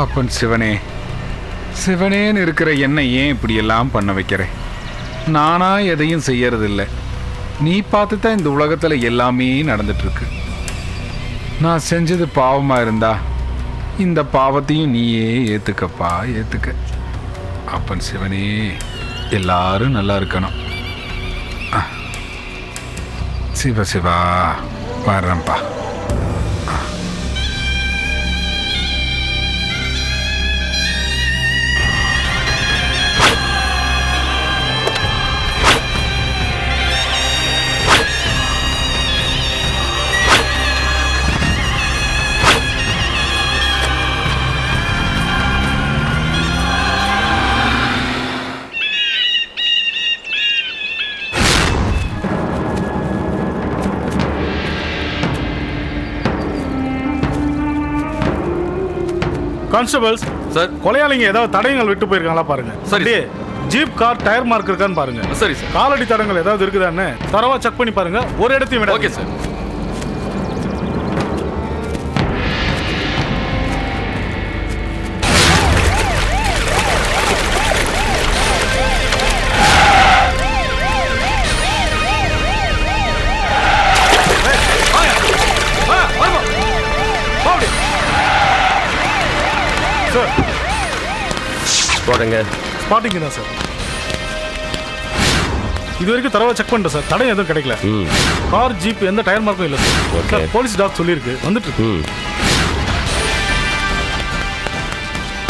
அப்பன் சிவனே, சிவனேன்னு இருக்கிற என்னை ஏன் இப்படியெல்லாம் பண்ண வைக்கிறேன்? நானா எதையும் செய்யறதில்ல. நீ பார்த்து தான் இந்த உலகத்தில் எல்லாமே நடந்துட்டுருக்கு. நான் செஞ்சது பாவமாக இருந்தா இந்த பாவத்தையும் நீயே ஏற்றுக்கப்பா, ஏற்றுக்க. அப்பன் சிவனே, எல்லாரும் நல்லா இருக்கணும். சிவ சிவா, வர்றேன்ப்பா. கான்ஸ்டபிள்ஸ் சார், கொலையாளிங்க ஏதாவது தடயங்கள் விட்டு போயிருக்காங்களா பாருங்க. சரி, ஜீப் கார் டயர் மார்க் இருக்கான்னு பாருங்க. சரி சார். காலடி தடங்கள் ஏதாவது இருக்குதான்னு தரவா செக் பண்ணி பாருங்க. ஒரு இடத்தையும் விட. Okay sir. ஸ்பாட்டிங் தான் சார். இது வரைக்கும் தரவா செக் பண்ணிட்டேன் சார். தடயம் எதுவும் கிடைக்கல. கார் ஜீப் எந்த டயர் மார்க்கும் இல்லை சார். போலீஸ் டாக் சொல்லியிருக்கு, வந்துட்டு இருக்கு.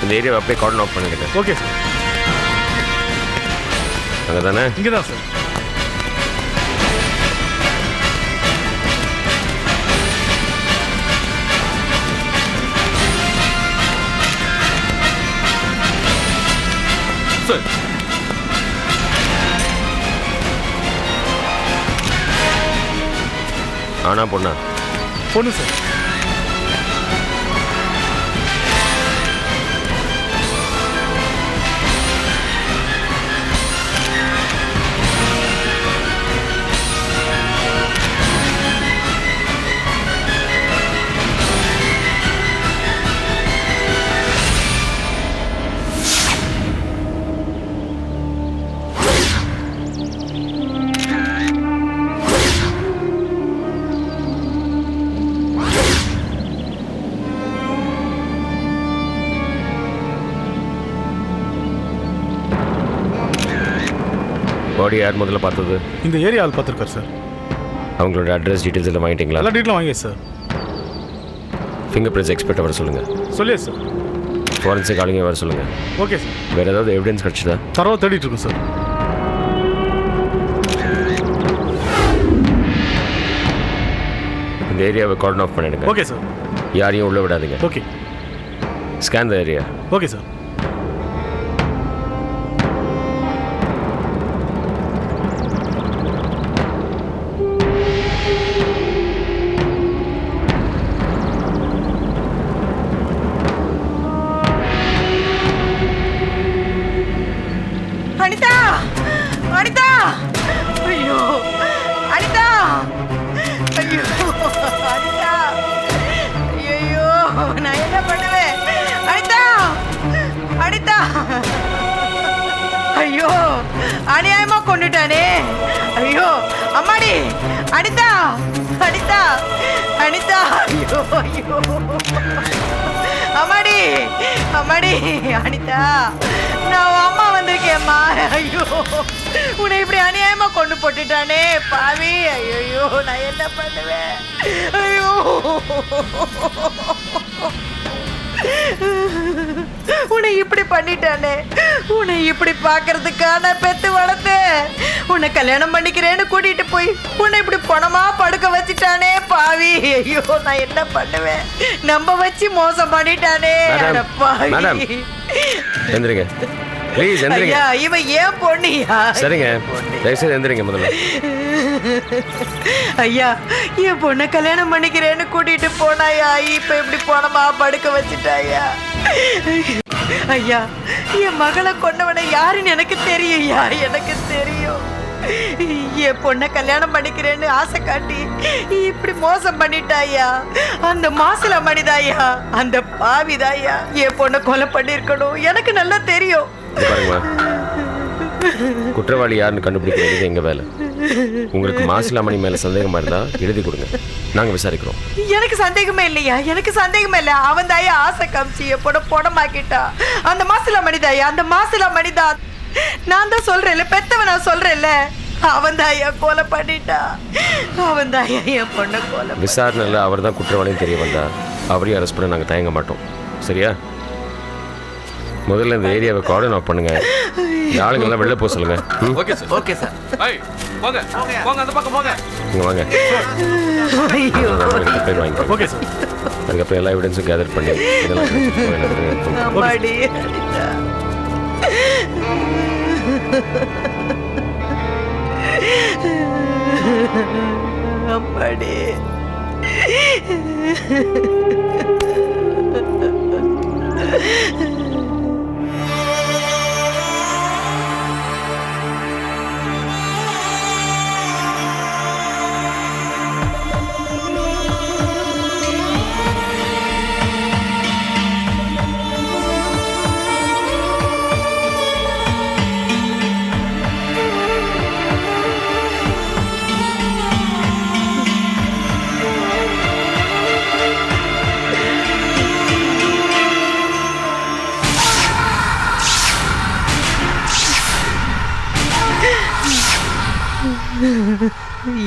இந்த ஏரியாவை அப்படியே கார்டன் ஆஃப் பண்ணிடுங்க. Okay sir. அங்கே தானே? இங்கே தான் சார். சார், ஆனா பொண்ணா? பொண்ணு சார். பாடி யார் முதல்ல பார்த்தது? இந்த ஏரியா ஆள் பார்த்துருக்காரு சார். அவங்களோட அட்ரஸ் டீட்டெயில்ஸ் எல்லாம் வாங்கிட்டீங்களா? எல்லா டீட்டெயிலும் வாங்கி சார். ஃபிங்கர் பிரிண்ட்ஸ் எக்ஸ்பர்ட் வர சொல்லுங்கள். சொல்லியே சார். ஃபாரன்சிக் ஆளுங்க வர சொல்லுங்கள். Okay sir. வேறு ஏதாவது எவிடன்ஸ் கிடச்சிதா? தரவா தேடிட்டு இருக்கோம் சார். இந்த ஏரியாவை கார்டன் ஆஃப் பண்ணிடுங்க. Okay sir. யாரையும் உள்ளே விடாதீங்க. Okay. Scan the area. Okay sir. Anitha Anitha ஐயோ அனிதா ஐயோ அனிதா ஐயோ நான் என்ன பண்ணுவேன் அனிதா அனிதா ஐயோ அநியாயமா கொண்டுட்டானே ஐயோ அம்மாடி அனிதா அனிதா அனிதா ஐயோ ஐயோ அம்மாடி அம்மாடி அனிதா நான் அம்மா வந்திருக்கேம்மா ஐயோ உன்னை இப்படி அநியாயமா கொண்டு போட்டுட்டானே பாவி ஐயோ நான் என்ன பண்ணுவேன் ஐயோ உன்னை இப்படி பண்ணிட்டானே உன்னை இப்படி பாக்குறதுக்கான பெத்து வளர்த்து உன்னை கல்யாணம் பண்ணிக்கிறேன்னு கூட்டிட்டு போய் உன்னை இப்படி பணமா படுக்க வச்சுட்டானே பாவி ஐயோ நான் என்ன பண்ணுவேன் நம்ப வச்சு மோசம் பண்ணிட்டானே அட பாவி எந்திரிங்க ப்ளீஸ் எந்திரிங்க ஐயா இவன் ஏன் பொண்ணியா சரிங்க தயவுசெய்து எந்திரிங்க முதல்ல ஐயா என் பொண்ணை கல்யாணம் பண்ணிக்கிறேன்னு கூட்டிட்டு போனாயா இப்ப இப்படி போனமா படுக்க வச்சுட்டாயா ஐயா என் மகளை கொண்டவனை யாருன்னு எனக்கு தெரியும்யா எனக்கு தெரியும் என் பொண்ணை கல்யாணம் பண்ணிக்கிறேன்னு ஆசை காட்டி இப்படி மோசம் பண்ணிட்டாயா அந்த மாசில மணிதாயா அந்த பாவிதாயா என் பொண்ணை கொலை பண்ணிருக்கணும் எனக்கு நல்லா தெரியும் பாருங்க குற்றவாளி யாருன்னு கண்டுபிடிக்க வேண்டியது எங்க வேலை உங்களுக்கு மாசிலாமணி மேல சந்தேகமா இருந்தா எழுதி கொடுங்க நாங்க விசாரிக்கிறோம் எனக்கு சந்தேகமே இல்லையா எனக்கு சந்தேகமே இல்ல அவன் தாயா ஆசை காமிச்சு படமாக்கிட்டா அந்த மாசிலா மணிதாயா அந்த மாசிலா மணிதா நான் தான் சொல்றேன்ல பெத்தவன் நான் சொல்றேன்ல அவன் தாயா கொலை பண்ணிட்டா அவன் தாயா என் பொண்ணை கொலை விசாரணையில் அவர் தான் குற்றவாளின்னு தெரிய வந்தா அவரையும் அரெஸ்ட் பண்ண நாங்கள் தயங்க மாட்டோம் சரியா முதல்ல இந்த ஏரியாவை கார்டன் ஆஃப் பண்ணுங்க ஆளுங்கெல்லாம் வெளில போக சொல்லுங்க ஓகே சார் ஓகே சார் போங்க போங்க அந்த பக்கம் போங்க இங்கே வாங்க பேர் வாங்கிக்கோ ஓகே சார் அதுக்கப்புறம் எல்லா எவிடன்ஸும் கேதர் பண்ணி இதெல்லாம் அம்மாடி அம்மாடி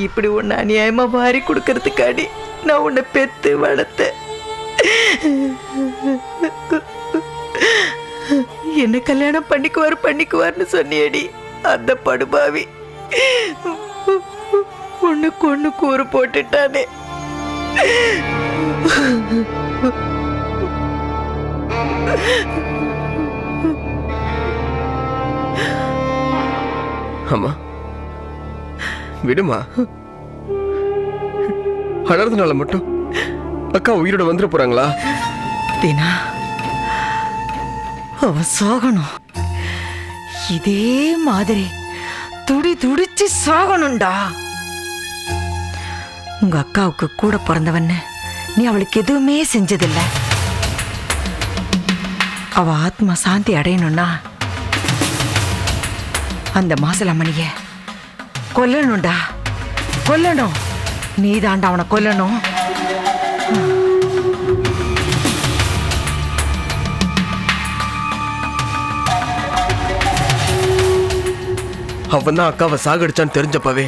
இப்படி உன்னை அநியாயமா வாரி கொடுக்கறதுக்காடி நான் உன்னை பெத்து வளர்த்தேன் என்ன கல்யாணம் பண்ணிக்குவார்னு சொன்னியடி அந்த படுபாவி உன்னுக்கு ஒண்ணு கூறு போட்டுட்டானே அம்மா விடுமா அழறதுனால மட்டும் அக்கா உயிரோட வந்துட போறாங்களா தினா அவன் சாகணும் இதே மாதிரி துடிச்சு சாகணும்டா உங்க அக்காவுக்கு கூட பிறந்தவன்னு நீ அவளுக்கு எதுவுமே செஞ்சதில்ல அவ ஆத்மா சாந்தி அடையணும்னா அந்த மாசலமணிய கொல்லணும்டா கொல்லணும் நீதாண்டா அவனை கொல்லணும் அவன் தான் அக்காவை சாகடிச்சான்னு தெரிஞ்சப்பவே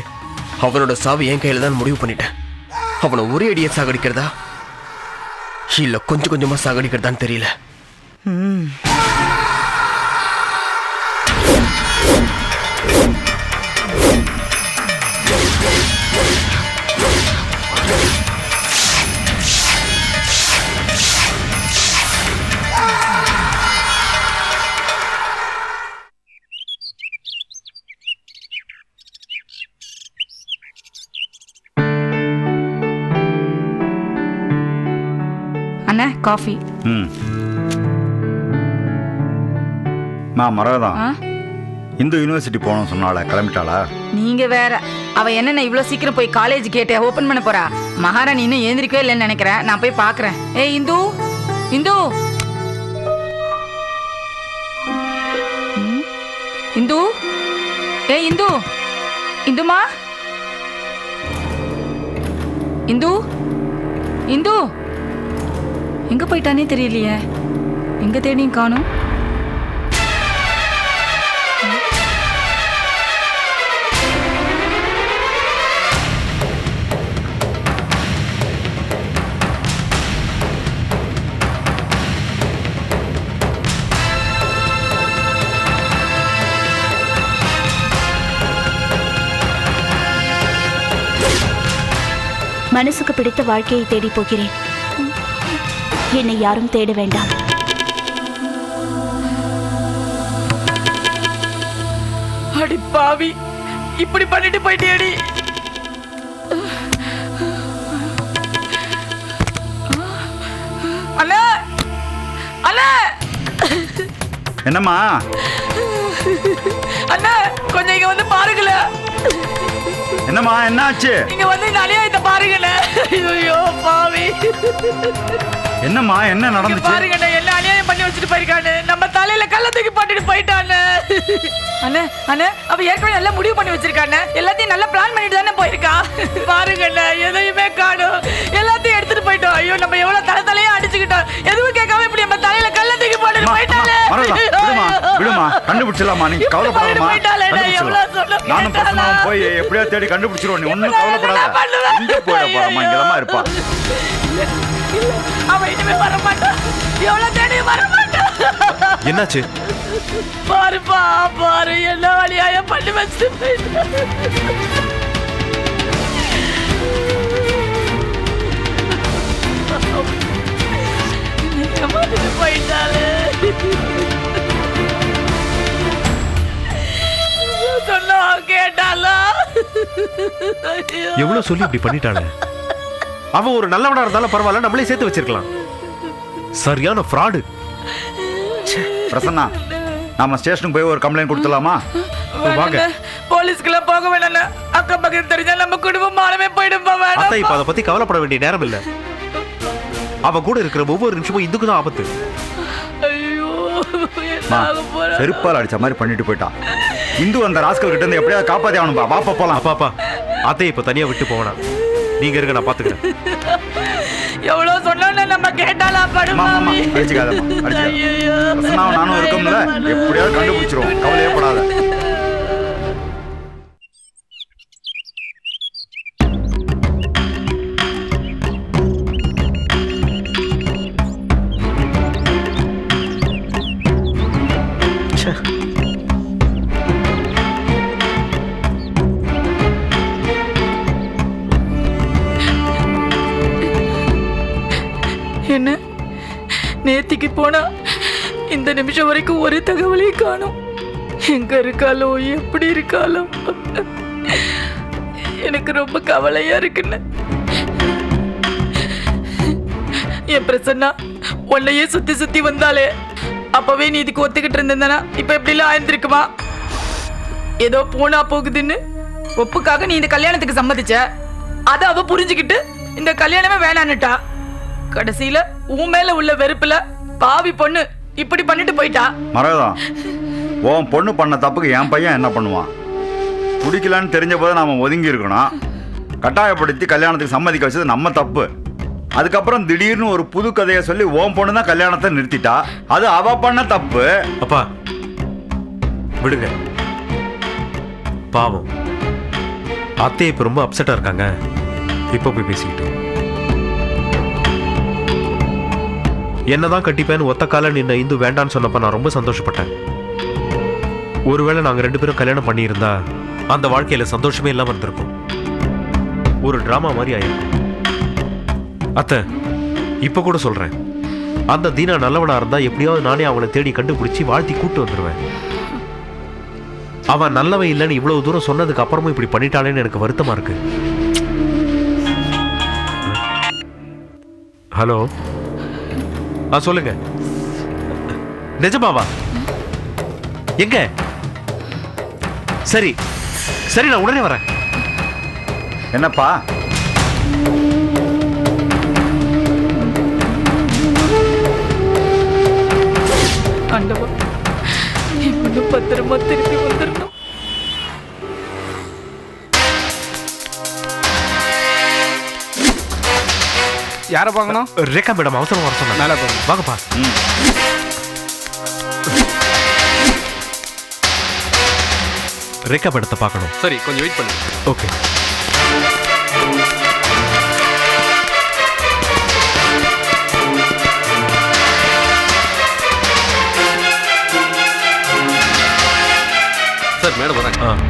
அவனோட சாவு என் கையில தான் முடிவு பண்ணிட்டேன் அவனை ஒரே அடியை சாகடிக்கிறதா இல்ல கொஞ்சம் கொஞ்சமா சாகடிக்கிறதான்னு தெரியல அண்ணா காஃபி. நான் மரதான். இந்து யூனிவர்சிட்டி போகணும்னு சொன்னால கிளம்பிட்டாளா? நீங்க வேற. அவ என்ன இவ்வளவு சீக்கிரம் போய் காலேஜ் கேட்ட ஓபன் பண்ண போறா? மகாராணி இன்னும் ஏந்திரிக்கவே இல்லைன்னு நினைக்கிறேன். நான் போய் பாக்குறேன். ஏய் இந்து, இந்து, இந்து, ஏய் இந்து, இந்துமா, இந்து, இந்து எங்க போயிட்டானே தெரியலையே. எங்க தேடியும் காணும். மனசுக்கு பிடித்த வாழ்க்கையை தேடி போகிறேன். என்னை யாரும் தேட வேண்டாம். அடி பாவி, இப்படி பண்ணிட்டு போயிட்டேடி. அண்ணா, அண்ணா, என்னம்மா? அண்ணா கொஞ்சம் இங்க வந்து பாருங்களேன். என்னம்மா என்ன ஆச்சு? இங்க வந்து இந்த அநியாயத்தை பாருங்களேன். ஐயோ பாவி. என்னம்மா என்ன நடந்துச்சு? பாருங்கண்ணே, என்ன அநியாயம் பண்ணி வச்சுட்டு போயிருக்கானு. நம்ம தலையில கள்ள தூக்கி போட்டுட்டு போயிட்டானே. அண்ணே, அண்ணே, அவ ஏற்கனவே நல்லா முடிவு பண்ணி வச்சிருக்கானே. எல்லாத்தையும் நல்லா பிளான் பண்ணிட்டு தானே போயிருக்கா. பாருங்கண்ணே, எதையுமே காணும். எல்லாத்தையும் எடுத்துட்டு போயிட்டோம். ஐயோ நம்ம எவ்வளவு தலையா அடிச்சுக்கிட்டோம். எதுவும் கேட்காம இப்படி நம்ம தலையில கள்ள தூக்கி போட்டுட்டு போயிட்டானே. விடுமா, கண்டுபிடிச்சலாமா, நீ கவலைப்படாதம்மா. நானும் பிரசன்னாவும் போய் எப்படியா தேடி கண்டுபிடிச்சிருவோம். நீ ஒன்னும் கவலைப்படாத. இங்க போயிட போறமா, இங்கதான் இருப்பா. அவன் இனிமே வர மாட்டான். எவ்வளவு தேடி வர மாட்டான். என்னாச்சு? பாருப்பா, பாரு என்ன அநியாயம் பண்ணி வச்சுட்டு போயிட்டான். போயிட்டாலே. சொன்னா கேட்டாலா? எவ்வளவு சொல்லி இப்படி பண்ணிட்டாளே. அவன் ஒரு நல்லவனா இருந்தாலும் பரவாயில்ல, நம்மளே சேர்த்து வச்சிருக்கலாம். சரியான ஃப்ராடு. பிரசன்னா, நாம ஸ்டேஷனுக்கு போய் ஒரு கம்ப்ளைண்ட் கொடுத்துலாமா? வாங்க. போலீஸ்க்குள்ள போக வேணாம். அக்கம் பக்கம் தெரிஞ்சா நம்ம குடும்பம் மானமே போயிடும். அத்தை இப்ப அதை பத்தி கவலைப்பட வேண்டிய நேரம் இல்ல. அவ கூட இருக்கிற ஒவ்வொரு நிமிஷமும் இந்துக்கு தான் ஆபத்து. ஐயோ, செருப்பால் அடிச்ச மாதிரி பண்ணிட்டு போயிட்டான். இந்து அந்த ராஸ்கல் கிட்ட இருந்து எப்படியாவது காப்பாத்தி ஆகணும்பா. வாப்பா போலாம். பாப்பா, அத்தை இப்ப தனியா விட்டு போவனா? நீங்க இருங்க, நான் பாத்துக்கிறேன். எவ்வளவு சொன்னா நம்ம கேட்டாலா படுமாமி? அடிச்சுக்காதம்மா, அடிச்சுக்காத. நானும் இருக்கோம்ல, எப்படியாவது கண்டுபிடிச்சிருவோம். கவலையே படாத. என்ன நேத்திக்கு போனா இந்த நிமிஷம் வரைக்கும் ஒரு தகவலையும் காணும். எங்க இருக்காளோ, எப்படி இருக்காளோ, எனக்கு ரொம்ப கவலையா இருக்குன்னு. என் பிரசன்னா உன்னையே சுத்தி சுத்தி வந்தாலே. அப்பவே நீ இதுக்கு ஒத்துக்கிட்டு இருந்தனா இப்ப எப்படி எல்லாம் ஆயிருந்திருக்குமா? ஏதோ போனா போகுதுன்னு ஒப்புக்காக நீ இந்த கல்யாணத்துக்கு சம்மதிச்ச. அத அவ புரிஞ்சுக்கிட்டு இந்த கல்யாணமே வேணான்னுட்டா. கடைசியில உன் மேல உள்ள வெறுப்புல பாவி பொண்ணு இப்படி பண்ணிட்டு போயிட்டா. மரகதம், உன் பொண்ணு பண்ண தப்புக்கு என் பையன் என்ன பண்ணுவான்? குடிக்கலான்னு தெரிஞ்ச போது நாம ஒதுங்கி இருக்கணும். கட்டாயப்படுத்தி கல்யாணத்துக்கு சம்மதிக்க வச்சது நம்ம தப்பு. அதுக்கப்புறம் திடீர்னு ஒரு புது கதையை சொல்லி உன் பொண்ணு தான் கல்யாணத்தை நிறுத்திட்டா. அது அவ பண்ண தப்பு. அப்பா விடுங்க. பாவம், அத்தை இப்ப ரொம்ப அப்செட்டா இருக்காங்க. இப்ப போய் பேசிக்கிட்டு என்னதான் கட்டிப்பேன்னு ஒத்த கால நின்ன இந்து வேண்டான்னு சொன்னப்ப நான் ரொம்ப சந்தோஷப்பட்டேன். ஒருவேளை நாங்க 2 பேரும் கல்யாணம் பண்ணியிருந்தா அந்த வாழ்க்கையில சந்தோஷமே இல்லாம இருந்திருக்கும். ஒரு டிராமா மாதிரி ஆயிருக்கும். அத்தை, இப்ப கூட சொல்றேன், அந்த தீனா நல்லவனா இருந்தா எப்படியாவது நானே அவனை தேடி கண்டுபிடிச்சி வாழ்த்தி கூட்டு வந்துடுவேன். அவன் நல்லவன் இல்லைன்னு இவ்வளவு தூரம் சொன்னதுக்கு அப்புறமும் இப்படி பண்ணிட்டாளேன்னு எனக்கு வருத்தமா இருக்கு. ஹலோ, சொல்லுங்க. நிஜமாவா? எங்க? சரி சரி, நான் உடனே வரேன். என்னப்பா? ஆண்டவா, என் பொண்ணு பத்திரமா திருப்பி வந்துடணும். யாரை பார்க்கணும்? ரேகா மேடம் அவசரம் வர சொன்னாங்க. மேலே போங்க. வாங்கப்பா. ரேகா மேடத்தை பார்க்கணும். சரி, கொஞ்சம் வெயிட் பண்ணுங்க. ஓகே. சார், மேடம் வரேன்.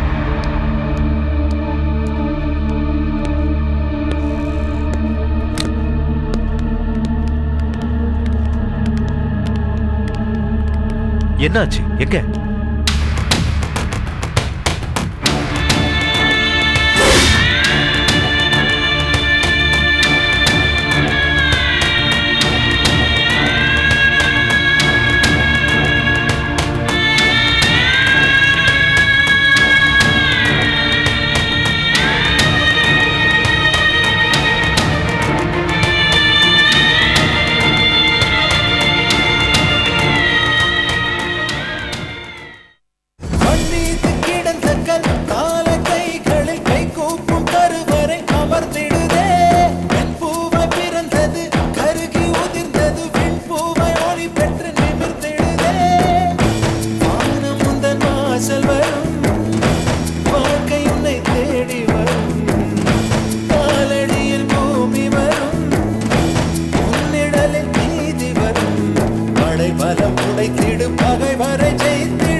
என்னாச்சு? எங்க? பலம் உடைத்திடும் பகை வரை ஜெயித்திடும்.